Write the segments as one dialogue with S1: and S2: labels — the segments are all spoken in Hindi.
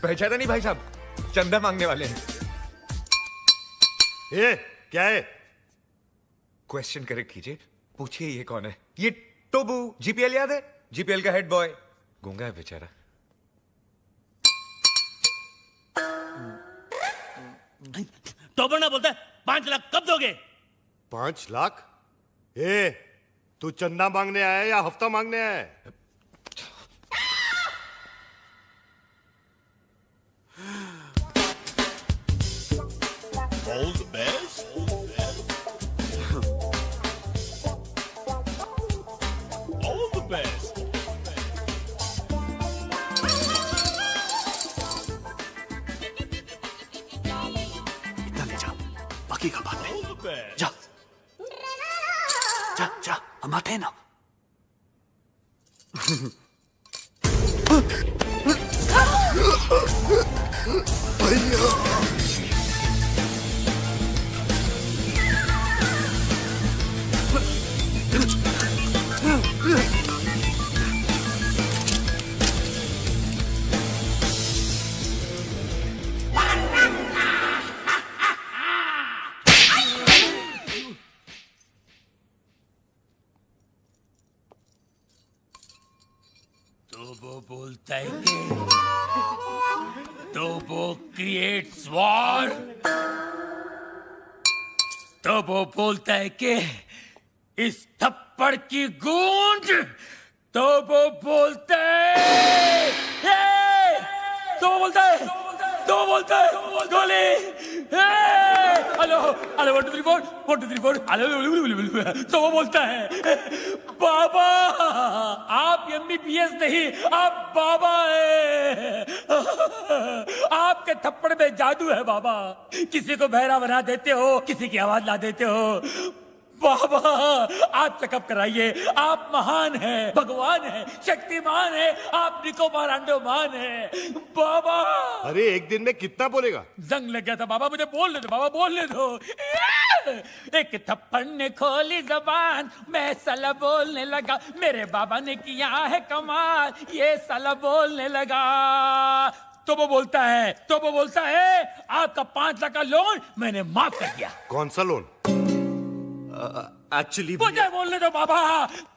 S1: पहचाना नहीं भाई साहब, चंदा मांगने वाले हैं।
S2: ये क्या है?
S1: क्वेश्चन करेक्ट कीजिए, पूछिए ये कौन है? ये टोबू, जीपीएल याद है? जीपीएल का हेड बॉय, गूंगा है बेचारा।
S3: टोबू ना बोलता है 5 लाख कब दोगे?
S2: 5 लाख? तू चंदा मांगने आया है या हफ्ता मांगने आया है?
S3: All the best. All the best.
S4: इतना ले जा, बाकी का बाद में।
S3: All the best.
S4: जा जा जा, हम आते हैं ना।
S3: तो वो बोलता है कि तो वो क्रिएट्स वॉर। तो वो बोलता है कि इस थप्पड़ की गूंज। तो वो बोलता है तो बोलता है तो बोलता है गोली। Hello hello 1 2 3 4 1 2 3 4 hello. तो वो बोलता है बाबा आप एमबीबीएस नहीं, आप बाबा है। आपके थप्पड़ में जादू है बाबा। किसी को बहरा बना देते हो, किसी की आवाज ला देते हो। बाबा आप चेकअप कराइए, आप महान हैं, भगवान हैं, शक्तिमान हैं, आप निकोबार अंडोमान हैं बाबा।
S2: अरे एक दिन में कितना बोलेगा?
S3: जंग लग गया था बाबा, मुझे बोलने दो बाबा, बोलने दो। एक थप्पड़ ने खोली जबान, मैं साला बोलने लगा। मेरे बाबा ने किया है कमाल, ये साला बोलने लगा। तो वो बोलता है आपका 5 लाख का लोन मैंने माफ कर दिया।
S2: कौन सा लोन?
S4: एक्चुअली
S3: मुझे बोलने दो बाबा।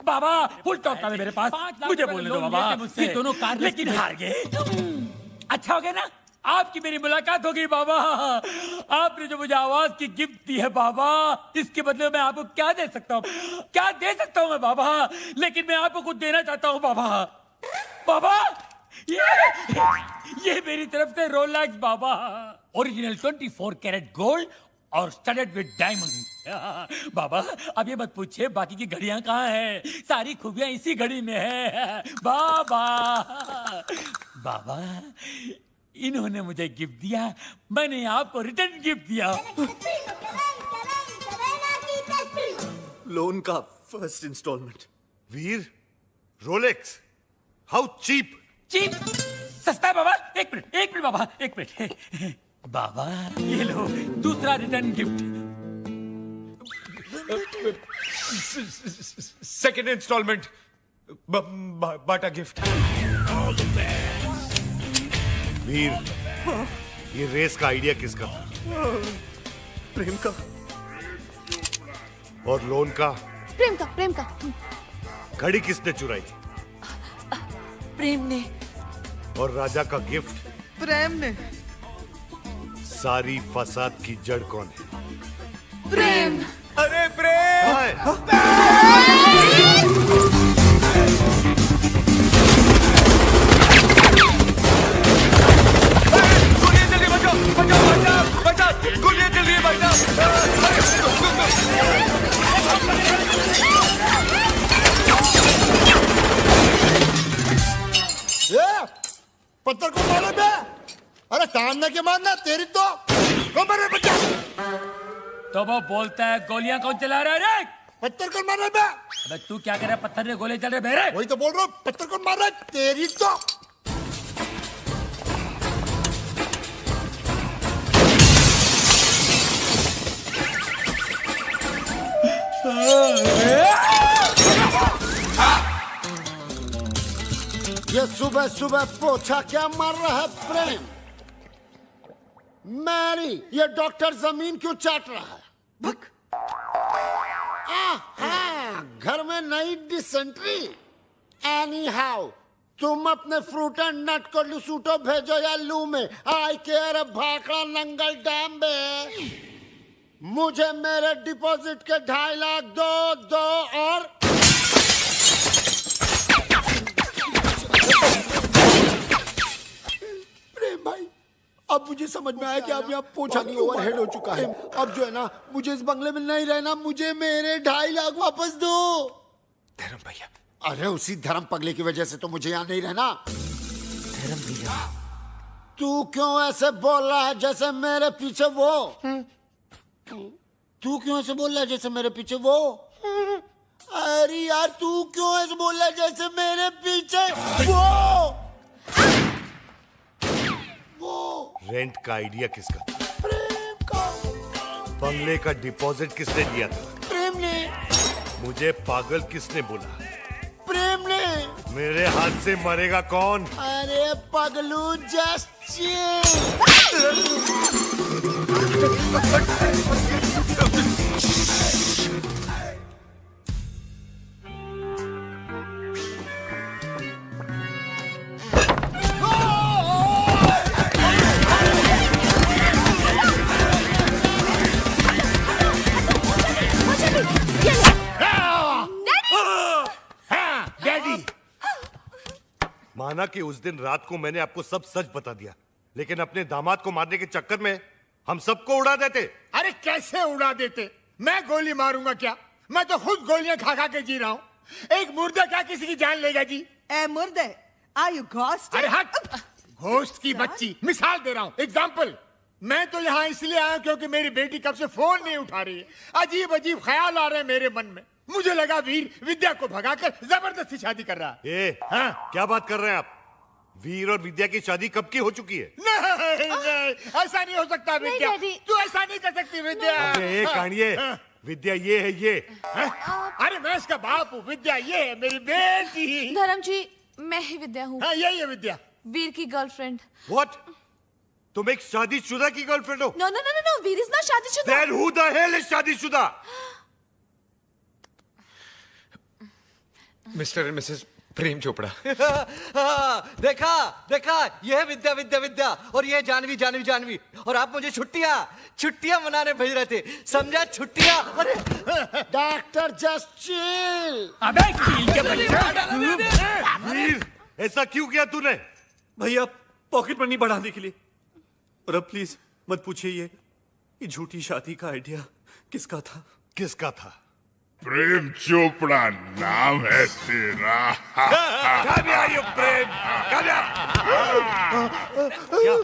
S3: बाबा फुल टॉक था मेरे पास, मुझे बोलने दो बाबा। ये दोनों कार लेकिन हार गए। अच्छा हो गया ना, आपकी मेरी मुलाकात हो गई बाबा। आपने जो मुझे आवाज की गिफ्ट दी है बाबा, इसके बदले में आपको क्या दे सकता हूँ? क्या दे सकता हूँ मैं बाबा? लेकिन मैं आपको कुछ देना चाहता हूँ बाबा। बाबा ये मेरी तरफ से रोलेक्स बाबा, ओरिजिनल 24 कैरेट गोल्ड और स्टडेड विद डायमंड। बाबा अब ये मत पूछिए बाकी की घड़ियां कहाँ हैं, सारी खूबियां इसी घड़ी में है बाबा। बाबा इन्होंने मुझे गिफ्ट दिया, मैंने आपको रिटर्न गिफ्ट दिया।
S4: लोन का first instalment.
S2: Veer, Rolex, how cheap.
S3: Cheap सस्ता है बाबा। एक मिनट बाबा, एक मिनट बाबा, ये लो दूसरा रिटर्न गिफ्ट।
S1: सेकेंड इंस्टॉलमेंट, बाटा गिफ्ट।
S2: वीर, ये रेस का आइडिया किसका था?
S4: प्रेम का।
S2: और लोन का?
S5: प्रेम का।
S2: घड़ी किसने चुराई?
S5: प्रेम ने।
S2: और राजा का गिफ्ट?
S5: प्रेम ने।
S2: सारी फसाद की जड़ कौन है?
S5: प्रेम।
S1: अरे प्रेम! गोलियां जल्दी बचाओ, गोलियां जल्दी बचाओ।
S6: पत्थर को मारो बे। अरे सामने के मारना तेरी तो मेरे बच्चा।
S3: तो वो बोलता है गोलियां कौन चला रहा है रे?
S6: पत्थर को मार रहा बे।
S3: अबे तू क्या कर रहा है? पत्थर ने गोले चल रहे मेरे।
S6: वही तो बोल रहा हूँ, पत्थर को मार रहा है तेरी तो। ये सुबह सुबह पोछा क्या मार रहा है प्रेम? मैरी, ये डॉक्टर जमीन क्यों चाट रहा है?
S4: भक।
S6: घर में नई डिसेंट्री। एनी हाउ, तुम अपने फ्रूट एंड नट को लुसूटो भेजो या लू में। आई केयर भाखड़ा नंगल डैम में। मुझे मेरे डिपॉजिट के 2.5 लाख दो और
S4: प्रेम भाई, अब मुझे समझ में आया कि अब यहाँ पोछा नहीं ओवरहेड हो चुका है। अब जो है ना, मुझे इस बंगले में नहीं रहना, मुझे मेरे 2.5 लाख वापस दो।
S1: धर्म भैया,
S6: अरे उसी धर्म पगले की वजह से तो मुझे यहाँ नहीं रहना।
S1: धर्म भैया,
S6: तू क्यों ऐसे बोल रहा है जैसे मेरे पीछे वो? तू क्यों ऐसे बोल रहा है जैसे मेरे पीछे वो? अरे यार, तू क्यों ऐसे बोल रहा है जैसे मेरे पीछे वो?
S2: रेंट का आइडिया किसका था?
S6: प्रेम का।
S2: बंगले का डिपॉजिट किसने दिया था?
S6: प्रेम ने।
S2: मुझे पागल किसने बोला?
S6: प्रेम ने।
S2: मेरे हाथ से मरेगा कौन?
S6: अरे पगलू, जस्ट चिल।
S2: माना कि उस दिन रात को मैंने आपको सब सच बता दिया, लेकिन अपने दामाद को मारने के चक्कर में हम सबको उड़ा देते।
S7: अरे कैसे उड़ा देते? मैं गोली मारूंगा क्या? मैं तो खुद गोलियां खा खा के जी रहा हूँ। एक मुर्दा क्या किसी की जान लेगा जी?
S5: ए मुर्दे, आर यू घोस्ट?
S7: अरे हट! घोस्ट की बच्ची, मिसाल दे रहा हूँ, एग्जाम्पल। मैं तो यहाँ इसलिए आया क्योंकि मेरी बेटी कब से फोन नहीं उठा रही है। अजीब अजीब ख्याल आ रहे हैं मेरे मन में। मुझे लगा वीर विद्या को भगाकर जबरदस्ती शादी कर रहा है।
S2: हाँ? क्या बात कर रहे हैं आप? वीर और विद्या की शादी कब की हो चुकी है?
S7: नहीं, ऐसा नहीं हो सकता विद्या। तू ऐसा नहीं कर सकती विद्या।
S2: अबे कानिए, विद्या ये है ये।
S7: अरे मैं इसका बाप हूँ, विद्या ये है मेरी बेटी।
S5: धर्म जी, मैं ही विद्या हूँ।
S7: हाँ, यही है विद्या।
S5: वीर की गर्लफ्रेंड।
S2: What? तुम एक शादीशुदा की गर्लफ्रेंड हो?
S5: No no no no, Veer is not शादीशुदा।
S2: Then who the hell is शादीशुदा?
S1: Mr and Mrs Prem Chopra.
S8: देखा देखा, ये है विद्या विद्या विद्या, और ये जानवी जानवी जानवी, और आप मुझे छुट्टियां मनाने भेज रहे थे, समझा? छुट्टियां। अरे
S6: डॉक्टर, जस्ट चिल।
S3: अबे चील के बच्चा!
S2: वीर, ऐसा क्यों किया तूने?
S4: भैया, पॉकेट मनी बढ़ाने के लिए। और अब प्लीज मत पूछिए ये झूठी शादी का आइडिया किसका था?
S2: किसका था?
S9: प्रेम चोपड़ा नाम है तेरा।
S2: Come here, you Prem, come here।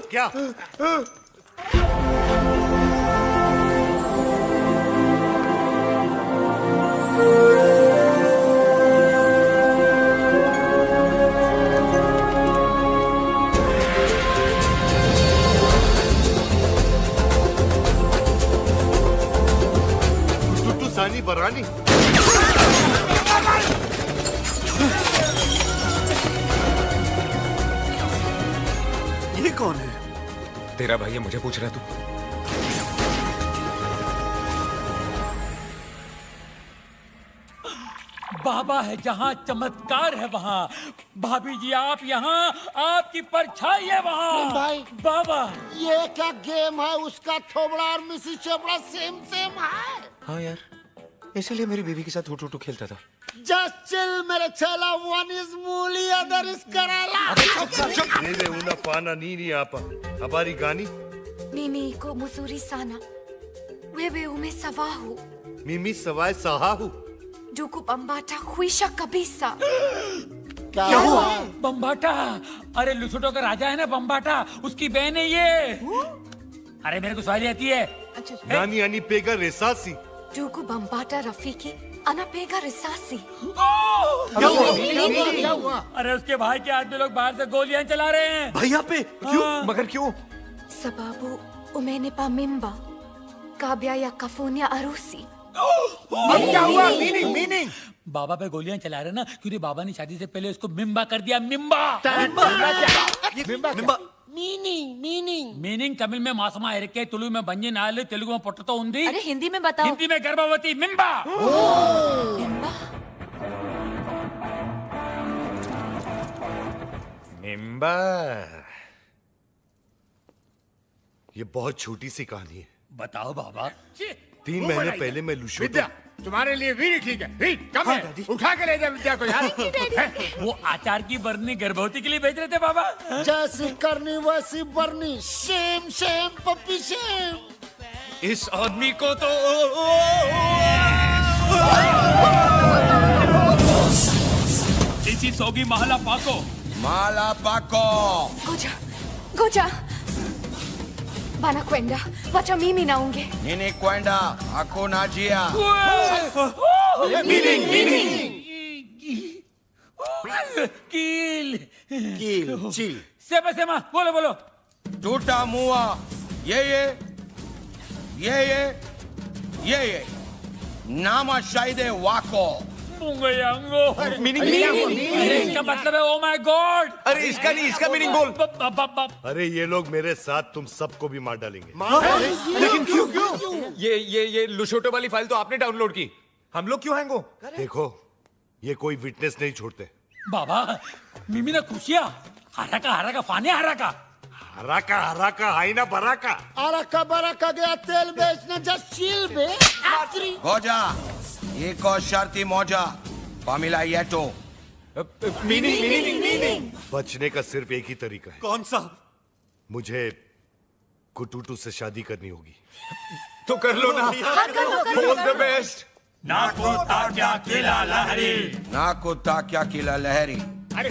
S2: क्या? टुट्टू सानी बरानी।
S4: ये कौन है?
S1: तेरा भाई है, मुझे पूछ रहा तू?
S3: बाबा है जहाँ चमत्कार है वहाँ। भाभी जी आप यहाँ, आपकी परछाई है वहाँ।
S6: भाई,
S3: बाबा,
S6: ये क्या गेम है? उसका थोबड़ा और मिसिस चोपड़ा सेम सेम है।
S1: हाँ यार, इसीलिए मेरी बीवी के साथ हुटू खेलता था।
S6: जस्ट चिल मेरे चेला। वन इज मूली, अदर इज कराला।
S2: Nene una pana nini apa. Habari gani?
S10: Mimi ko musuri sana. Wewe umesawahu.
S2: Mimi sawai sahahu.
S10: Duku bambata huisha kabisa.
S6: क्या हुआ?
S3: बम्बाटा। अरे लुसुटो का राजा है ना बम्बाटा, उसकी बहन है ये। अरे मेरे को सवाली आती है।
S2: Nani ani pega resasi.
S10: Duku bambata rafiki. Anapega risasi.
S7: क्या हुआ?
S3: अरे उसके भाई के आदमी लोग बाहर से गोलियां चला रहे हैं।
S4: भैया पे क्यों?
S1: मगर क्यों?
S10: Sababu umenipa mimba. Kabya ya kafunya arusi.
S7: अब क्या हुआ? मीनिंग।
S3: बाबा पे गोलियां चला रहे ना, क्योंकि बाबा ने शादी से पहले उसको मिम्बा कर दिया। मिम्बा।
S4: मिम्बा।
S6: मीनिंग।
S3: మీనింగ్ తమిళ में మాసమా ఎరికే తెలుగు में బంజి నాలు తెలుగు में పొట్టతో ఉంది
S10: अरे हिंदी में बताओ
S3: हिंदी में गर्भवती मिम्बा
S10: बिम्बा
S1: मिम्बर।
S2: ये बहुत छोटी सी कहानी है।
S3: बताओ बाबा
S2: 3 महीने पहले मैं लुशोटो
S7: विद्या तुम्हारे लिए वीर ठीक है वीर कम है उठा के ले जा विद्या को यार
S3: वो आचार की बरनी गर्भवती के लिए भेज रहे थे बाबा
S6: जैसी करनी वैसी बरनी शेम शेम पप्पी शेम
S1: इस आदमी को तो
S3: इसी सोगी महला पाको
S1: माला पाको
S10: गोजा गोजा Banakwenda, wacha mimi naonge.
S1: nini kwenda hakuna njia
S3: कील
S6: कील चिल
S3: सेमा बोलो बोलो
S1: tutaamua yeye na mashahidi wako
S3: पुंगयांगो मीनिंग अरे इसका मतलब है ओ माय गॉड
S1: अरे इसका नहीं इसका मीनिंग बोल
S2: अरे ये लोग मेरे साथ तुम सबको भी मार डालेंगे।
S1: लेकिन क्यों ये लुशोटो वाली फाइल तो आपने डाउनलोड की हम लोग क्यों हैंग हो
S2: देखो ये कोई विटनेस नहीं छोड़ते।
S3: बाबा मिमी ना खुशिया हराका फाने हराका
S2: हराका आईना बराका
S6: अरका बरका गया तेल बेचने जस्ट चिल बे
S1: गोजा iko sharti moja pamila yetu meaning
S2: बचने का सिर्फ एक ही तरीका है।
S1: कौन सा
S2: मुझे कुटूटू से शादी करनी होगी।
S1: तो कर लो ना ऑल द बेस्ट
S3: नाको ताक्या
S1: किला लहरी
S7: अरे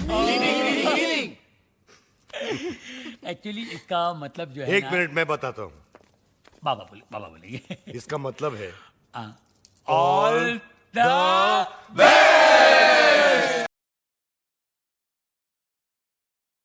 S3: एक्चुअली इसका मतलब जो है
S2: एक मिनट मैं बताता हूँ।
S3: बाबा बोलेंगे
S2: इसका मतलब है
S3: ऑल द